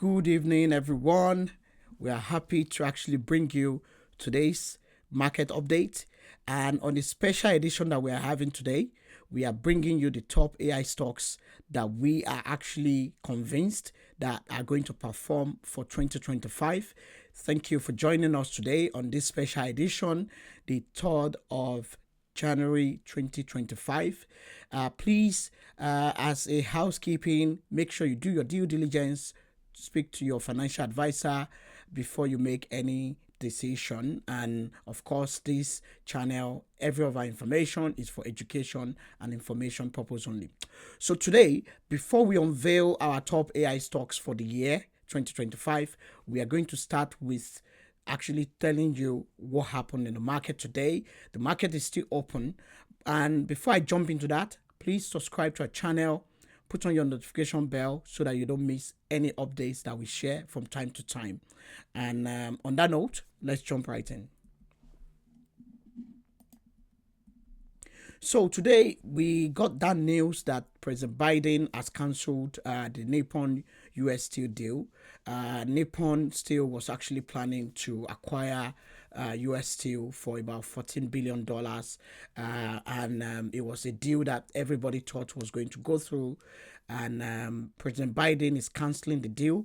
Good evening, everyone. We are happy to actually bring you today's market update. And on the special edition that we are having today, we are bringing you the top AI stocks that we are actually convinced that are going to perform for 2025. Thank you for joining us today on this special edition, the 3rd of January 2025. Please, as a housekeeping, make sure you do your due diligence, speak to your financial advisor before you make any decision. And of course, this channel, every of our information is for education and information purpose only. So today, before we unveil our top AI stocks for the year 2025, we are going to start with actually telling you what happened in the market today. The market is still open. And before I jump into that, please subscribe to our channel, put on your notification bell so that you don't miss any updates that we share from time to time. And on that note, let's jump right in. So today we got that news that President Biden has cancelled the Nippon US Steel deal. Nippon Steel was actually planning to acquire US Steel for about $14 billion, and it was a deal that everybody thought was going to go through. And President Biden is cancelling the deal,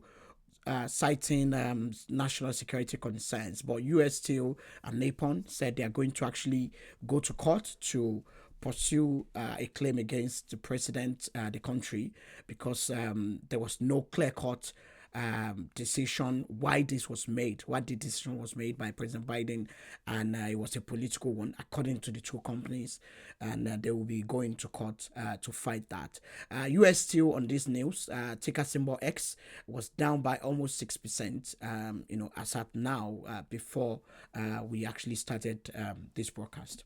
citing national security concerns. But US Steel and Nippon said they are going to actually go to court to pursue a claim against the president, the country, because there was no clear-cut decision why this was made, why the decision was made by President Biden, and it was a political one, according to the two companies, and they will be going to court to fight that. US Steel on this news, ticker symbol X, was down by almost 6%, as at now, before we actually started this broadcast.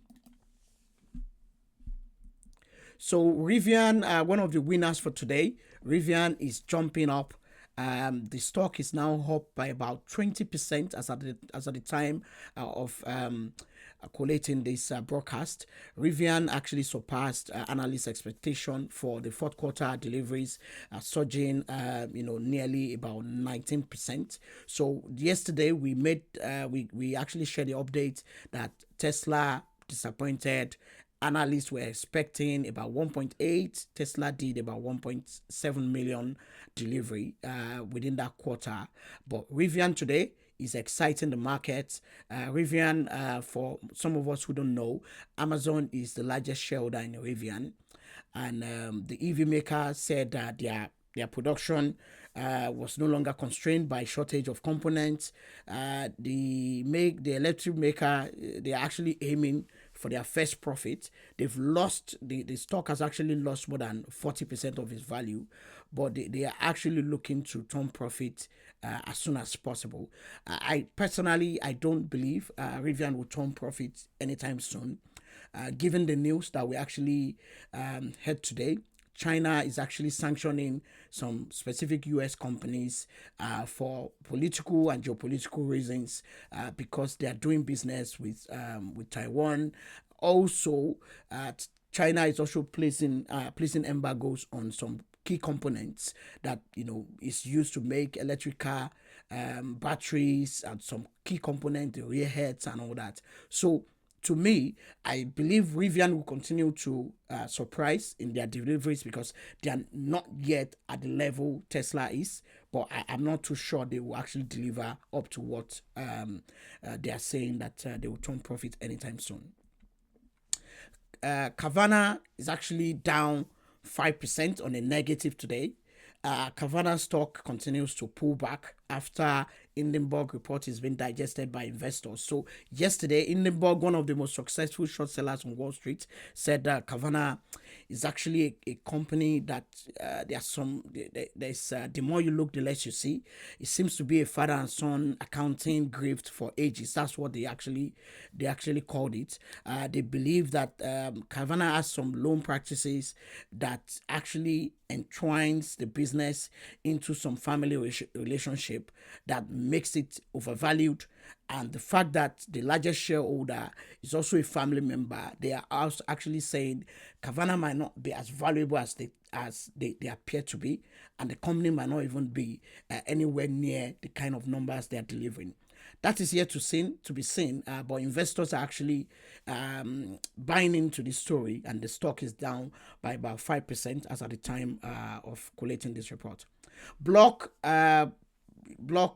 So Rivian, one of the winners for today, Rivian is jumping up. The stock is now up by about 20% as at the time of collating this broadcast. Rivian actually surpassed analyst expectation for the fourth quarter deliveries, surging nearly about 19%. So yesterday we we actually shared the update that Tesla disappointed. Analysts were expecting about 1.8. Tesla did about 1.7 million delivery within that quarter. But Rivian today is exciting the market. Rivian, for some of us who don't know, Amazon is the largest shareholder in Rivian. And the EV maker said that their production was no longer constrained by shortage of components. The electric maker, they're actually aiming for their first profit. They've lost, the stock has actually lost more than 40% of its value, but they are actually looking to turn profit as soon as possible. I personally, I don't believe Rivian will turn profit anytime soon. Given the news that we actually heard today, China is actually sanctioning some specific U.S. companies for political and geopolitical reasons because they are doing business with Taiwan. Also, China is also placing embargoes on some key components that is used to make electric car batteries and some key components, the rear heads and all that. So to me, I believe Rivian will continue to surprise in their deliveries because they are not yet at the level Tesla is, but I'm not too sure they will actually deliver up to what they are saying that they will turn profit anytime soon. Carvana is actually down 5% on a negative today. Carvana stock continues to pull back after Hindenburg report has been digested by investors. So yesterday, Hindenburg, one of the most successful short sellers on Wall Street, said that Carvana is actually a company that there's the more you look, the less you see. It seems to be a father and son accounting grift for ages. That's what they actually called it. They believe that Carvana has some loan practices that actually entwines the business into some family relationship that makes it overvalued, and the fact that the largest shareholder is also a family member, they are also actually saying Carvana might not be as valuable as they appear to be, and the company might not even be anywhere near the kind of numbers they're delivering. That is yet to be seen, but investors are actually buying into the story, and the stock is down by about 5% as at the time of collating this report. Block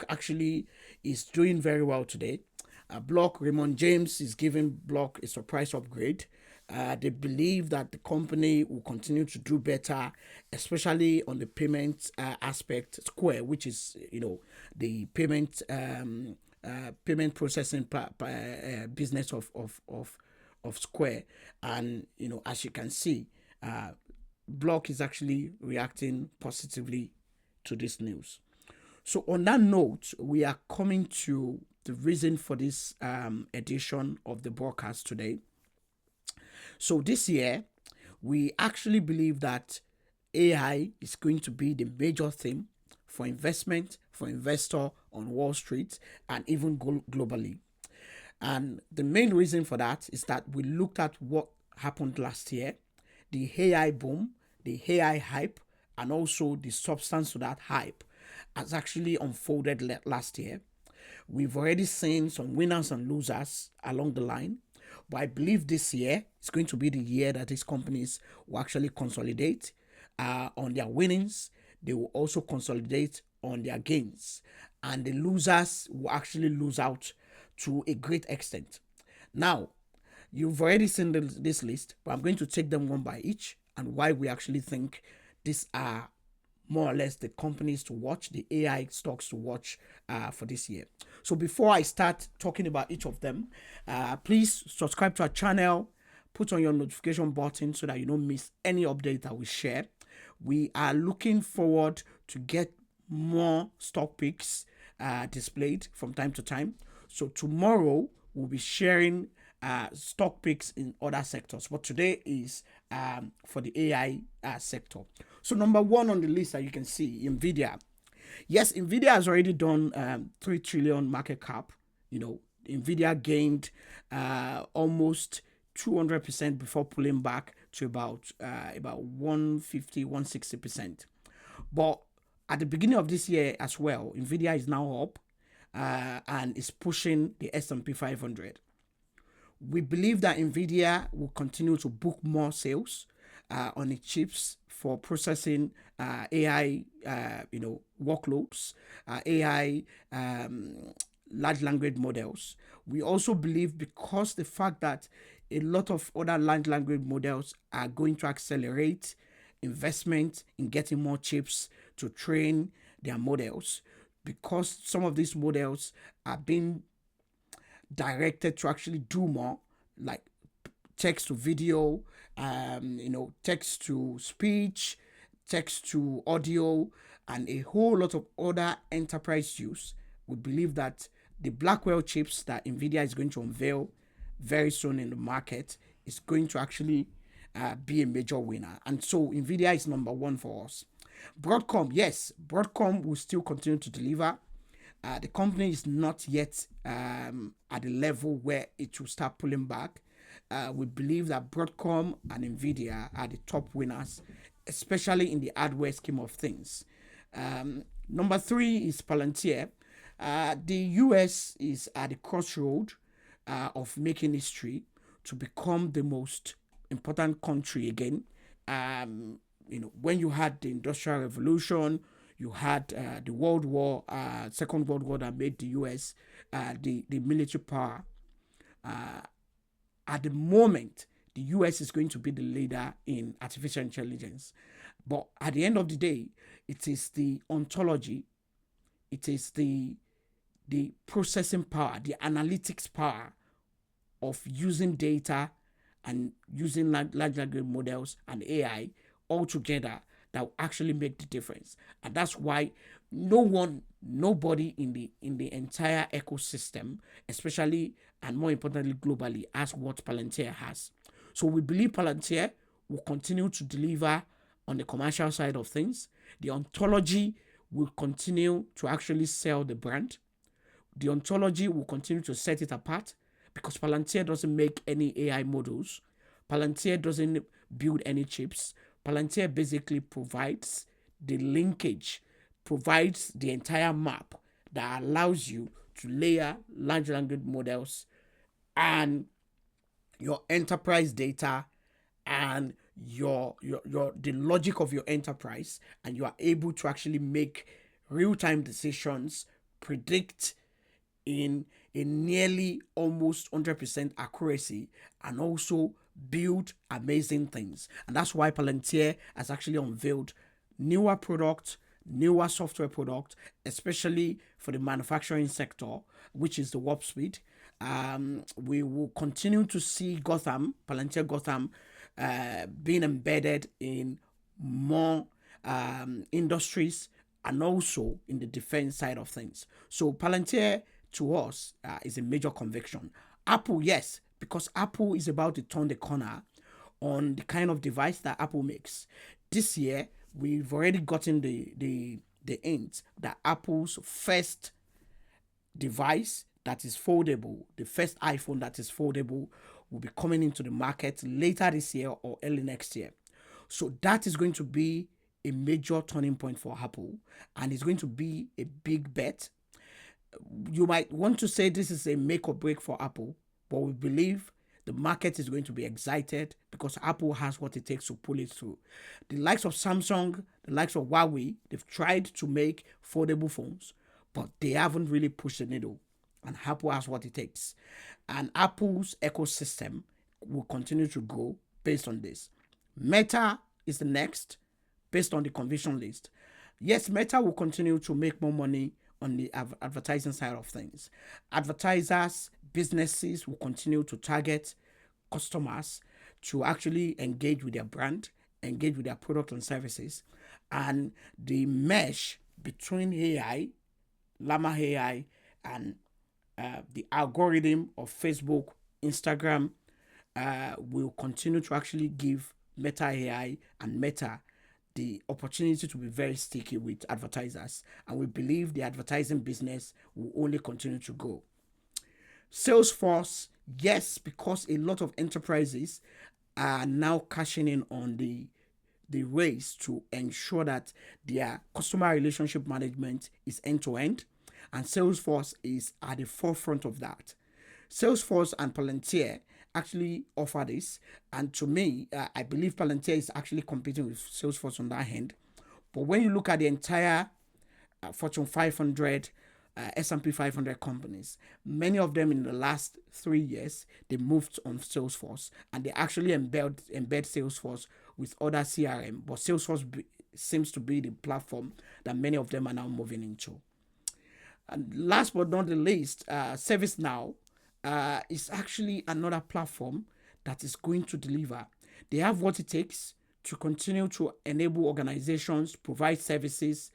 actually is doing very well today. Block, Raymond James is giving Block a surprise upgrade. They believe that the company will continue to do better, especially on the payment aspect. Square, which is the payment processing business of Square, and as you can see, Block is actually reacting positively to this news. So on that note, we are coming to the reason for this edition of the broadcast today. So this year, we actually believe that AI is going to be the major theme for investment, for investor on Wall Street, and even globally. And the main reason for that is that we looked at what happened last year, the AI boom, the AI hype, and also the substance to that hype has actually unfolded last year. We've already seen some winners and losers along the line, but I believe this year is going to be the year that these companies will actually consolidate on their winnings. They will also consolidate on their gains, and the losers will actually lose out to a great extent. Now, you've already seen this list, but I'm going to take them one by each and why we actually think these are more or less the companies to watch, the AI stocks to watch for this year. So before I start talking about each of them, please subscribe to our channel, put on your notification button so that you don't miss any update that we share. We are looking forward to get more stock picks displayed from time to time. So tomorrow we'll be sharing stock picks in other sectors, but today is for the AI sector. So number one on the list that you can see, Nvidia. Yes, Nvidia has already done 3 trillion market cap. Nvidia gained almost 200% before pulling back to about 150, 160%. But at the beginning of this year as well, Nvidia is now up and is pushing the S&P 500. We believe that Nvidia will continue to book more sales on its chips for processing AI, workloads, AI large language models. We also believe, because the fact that a lot of other large language models are going to accelerate investment in getting more chips to train their models, because some of these models are being directed to actually do more, like text to video, text to speech, text to audio, and a whole lot of other enterprise use. We believe that the Blackwell chips that Nvidia is going to unveil very soon in the market is going to actually be a major winner. And so Nvidia is number one for us. Broadcom, yes, Broadcom will still continue to deliver. The company is not yet at the level where it will start pulling back. We believe that Broadcom and Nvidia are the top winners, especially in the hardware scheme of things. Number three is Palantir. The US is at the crossroad of making history to become the most important country again. When you had the Industrial Revolution, you had the World War, Second World War, that made the US the military power. At the moment, the US is going to be the leader in artificial intelligence. But at the end of the day, it is the ontology, it is the processing power, the analytics power of using data and using large language models and AI all together that will actually make the difference. And that's why nobody in the entire ecosystem, especially and more importantly globally, has what Palantir has. So we believe Palantir will continue to deliver on the commercial side of things. The ontology will continue to actually sell the brand. The ontology will continue to set it apart, because Palantir doesn't make any AI models. Palantir doesn't build any chips. Palantir basically provides the linkage, provides the entire map that allows you to layer large language models and your enterprise data and your the logic of your enterprise, and you are able to actually make real-time decisions, predict in a nearly almost 100% accuracy, and also build amazing things. And that's why Palantir has actually unveiled newer product, newer software product, especially for the manufacturing sector, which is the Warp Speed. We will continue to see Gotham, Palantir Gotham, being embedded in more industries and also in the defense side of things. So Palantir to us is a major conviction. Apple, yes, because Apple is about to turn the corner on the kind of device that Apple makes. This year, we've already gotten the hint that Apple's first device that is foldable, the first iPhone that is foldable, will be coming into the market later this year or early next year. So that is going to be a major turning point for Apple, and it's going to be a big bet. You might want to say this is a make or break for Apple, but we believe the market is going to be excited because Apple has what it takes to pull it through. The likes of Samsung, the likes of Huawei, they've tried to make foldable phones, but they haven't really pushed the needle. And Apple has what it takes. And Apple's ecosystem will continue to grow based on this. Meta is the next, based on the conviction list. Yes, Meta will continue to make more money on the advertising side of things. Advertisers, businesses will continue to target customers to actually engage with their brand, engage with their product and services. And the mesh between AI, Llama AI, and the algorithm of Facebook, Instagram will continue to actually give Meta AI and Meta the opportunity to be very sticky with advertisers. And we believe the advertising business will only continue to grow. Salesforce, yes, because a lot of enterprises are now cashing in on the race to ensure that their customer relationship management is end-to-end, and Salesforce is at the forefront of that. Salesforce and Palantir actually offer this, and to me, I believe Palantir is actually competing with Salesforce on that hand. But when you look at the entire Fortune 500, S&P 500 companies, many of them in the last 3 years, they moved on Salesforce, and they actually embed Salesforce with other CRM, but Salesforce seems to be the platform that many of them are now moving into. And last but not the least, ServiceNow is actually another platform that is going to deliver. They have what it takes to continue to enable organizations, provide services,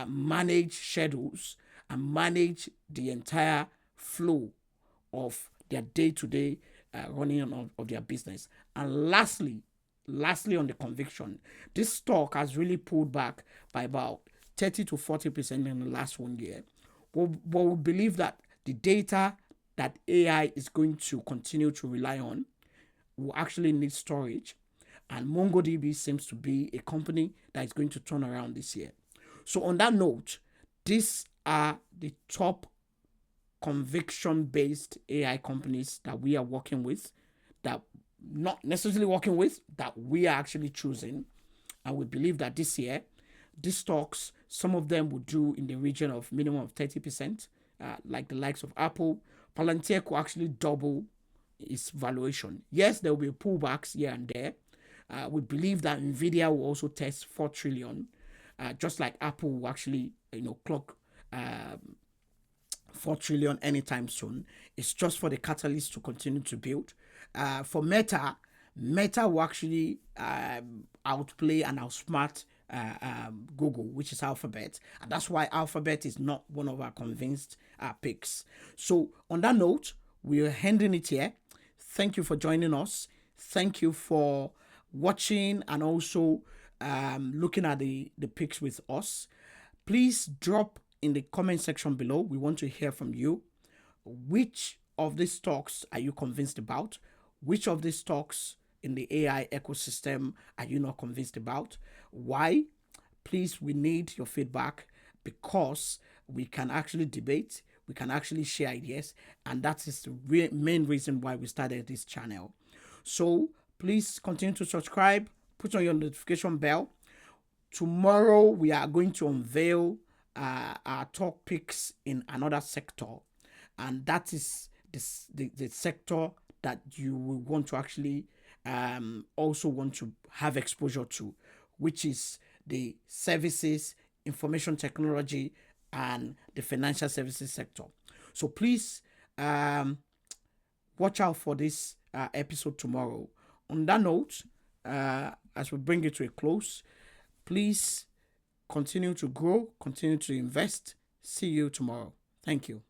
manage schedules, and manage the entire flow of their day-to-day running of their business. And lastly on the conviction, this stock has really pulled back by about 30 to 40% in the last 1 year. But we believe that the data that AI is going to continue to rely on will actually need storage. And MongoDB seems to be a company that is going to turn around this year. So on that note, these are the top conviction-based AI companies that we are working with, that not necessarily working with, that we are actually choosing. And we believe that this year, these stocks, some of them will do in the region of minimum of 30%, like the likes of Apple. Palantir could actually double its valuation. Yes, there will be pullbacks here and there. We believe that Nvidia will also test 4 trillion, just like Apple will actually, clock 4 trillion anytime soon. It's just for the catalyst to continue to build. For Meta will actually outplay and outsmart Google, which is Alphabet, and that's why Alphabet is not one of our convinced picks. So on that note, we are ending it here. Thank you for joining us. Thank you for watching and also looking at the picks with us. Please drop in the comment section below. We want to hear from you. Which of these stocks are you convinced about? Which of these stocks in the AI ecosystem are you not convinced about? Why? Please, we need your feedback because we can actually debate, we can actually share ideas, and that is the main reason why we started this channel. So please continue to subscribe, put on your notification bell. Tomorrow we are going to unveil our top picks in another sector, and that is the sector that you will want to actually also want to have exposure to, which is the services, information technology, and the financial services sector. So please watch out for this episode tomorrow. On that note, as we bring it to a close, please continue to grow, continue to invest. See you tomorrow. Thank you.